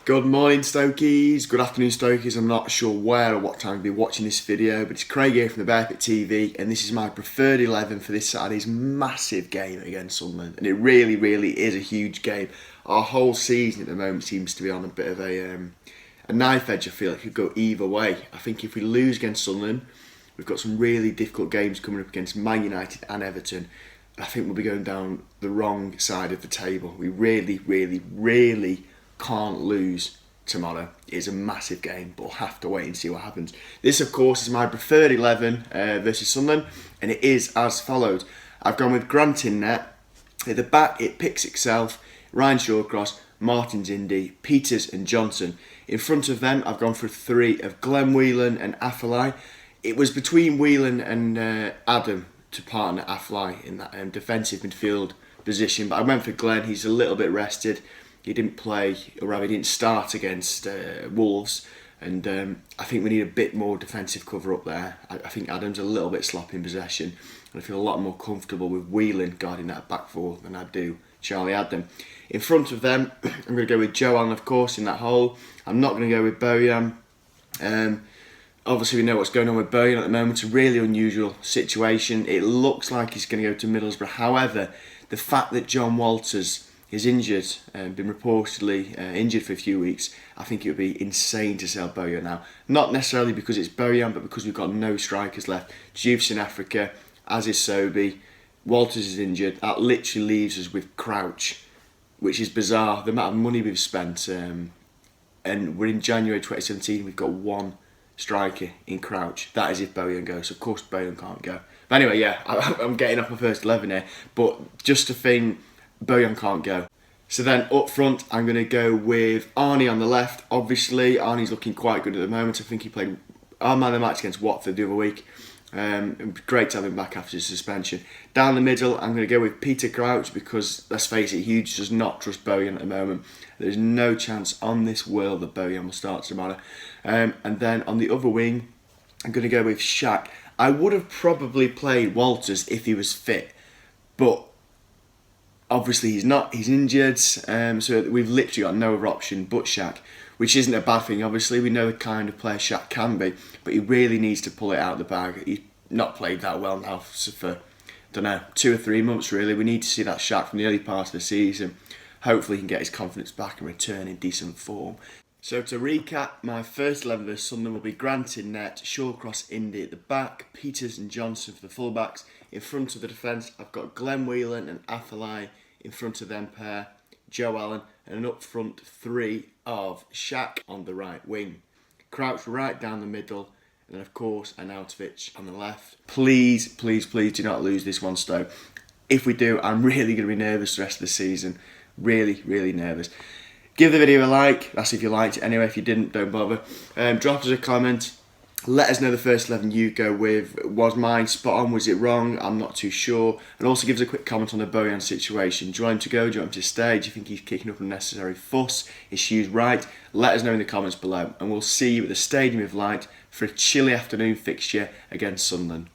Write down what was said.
Good morning, Stokies. Good afternoon, Stokies. I'm not sure where or what time you'll be watching this video, but it's Craig here from the Bearpit TV, and this is my preferred 11 for this Saturday's massive game against Sunderland. And it really is a huge game. Our whole season at the moment seems to be on a bit of a knife edge. I feel it could go either way. I think if we lose against Sunderland, we've got some really difficult games coming up against Man United and Everton. I think we'll be going down the wrong side of the table. We really can't lose tomorrow. It's a massive game, but we'll have to wait and see what happens. This, of course, is my preferred 11 versus Sunderland, and it is as follows. I've gone with Grant in net. At the back, it picks itself. Ryan Shawcross, Martins Indy, Peters and Johnson. In front of them, I've gone for three of Glenn Whelan and Afellay. It was between Whelan and Adam to partner Afellay in that defensive midfield position, but I went for Glenn. He's a little bit rested. He didn't play, or rather he didn't start against Wolves, and I think we need a bit more defensive cover up there. I think Adam's a little bit sloppy in possession, and I feel a lot more comfortable with Whelan guarding that back four than I do Charlie Adam. In front of them, I'm going to go with Joe Allen, of course, in that hole. I'm not going to go with Bojan. Obviously, we know what's going on with Bojan at the moment. It's a really unusual situation. It looks like he's going to go to Middlesbrough. However, the fact that John Walters is injured, been reportedly injured for a few weeks, I think it would be insane to sell Bojan now. Not necessarily because it's Bojan, but because we've got no strikers left. Juve's in Africa, as is Sobi. Walters is injured. That literally leaves us with Crouch, which is bizarre. The amount of money we've spent, and we're in January 2017, we've got one striker in Crouch. That is if Bojan goes. Of course, Bojan can't go. But anyway, yeah, I'm getting off my first 11 here. But just a thing, Bojan can't go. So then up front, I'm going to go with Arnie on the left. Obviously, Arnie's looking quite good at the moment. I think he played our man of the match against Watford the other week. Great to have him back after his suspension. Down the middle, I'm going to go with Peter Crouch because, let's face it, Hughes does not trust Bojan at the moment. There's no chance on this world that Bojan will start tomorrow. And then on the other wing, I'm going to go with Shaq. I would have probably played Walters if he was fit, but obviously he's not. He's injured, so we've literally got no other option but Shaq, which isn't a bad thing. Obviously, we know the kind of player Shaq can be, but he really needs to pull it out of the bag. He's not played that well now for, 2 or 3 months really. We need to see that Shaq from the early part of the season. Hopefully he can get his confidence back and return in decent form. So to recap, my first 11 versus Sunderland will be Grant in net, Shawcross, Indy at the back, Peters and Johnson for the fullbacks. In front of the defence, I've got Glenn Whelan and Afellay. In front of them pair, Joe Allen, and an up front three of Shaq on the right wing. Crouch right down the middle, and then of course Arnautovic on the left. Please do not lose this one, Stoke. If we do, I'm really going to be nervous the rest of the season. Really nervous. Give the video a like, that's if you liked it. Anyway, if you didn't, don't bother. Drop us a comment. Let us know the first 11 you go with. Was mine spot on? Was it wrong? I'm not too sure. And also give us a quick comment on the Bojan situation. Do you want him to go? Do you want him to stay? Do you think he's kicking up unnecessary fuss? Is Hughes right? Let us know in the comments below. And we'll see you at the Stadium of Light for a chilly afternoon fixture against Sunderland.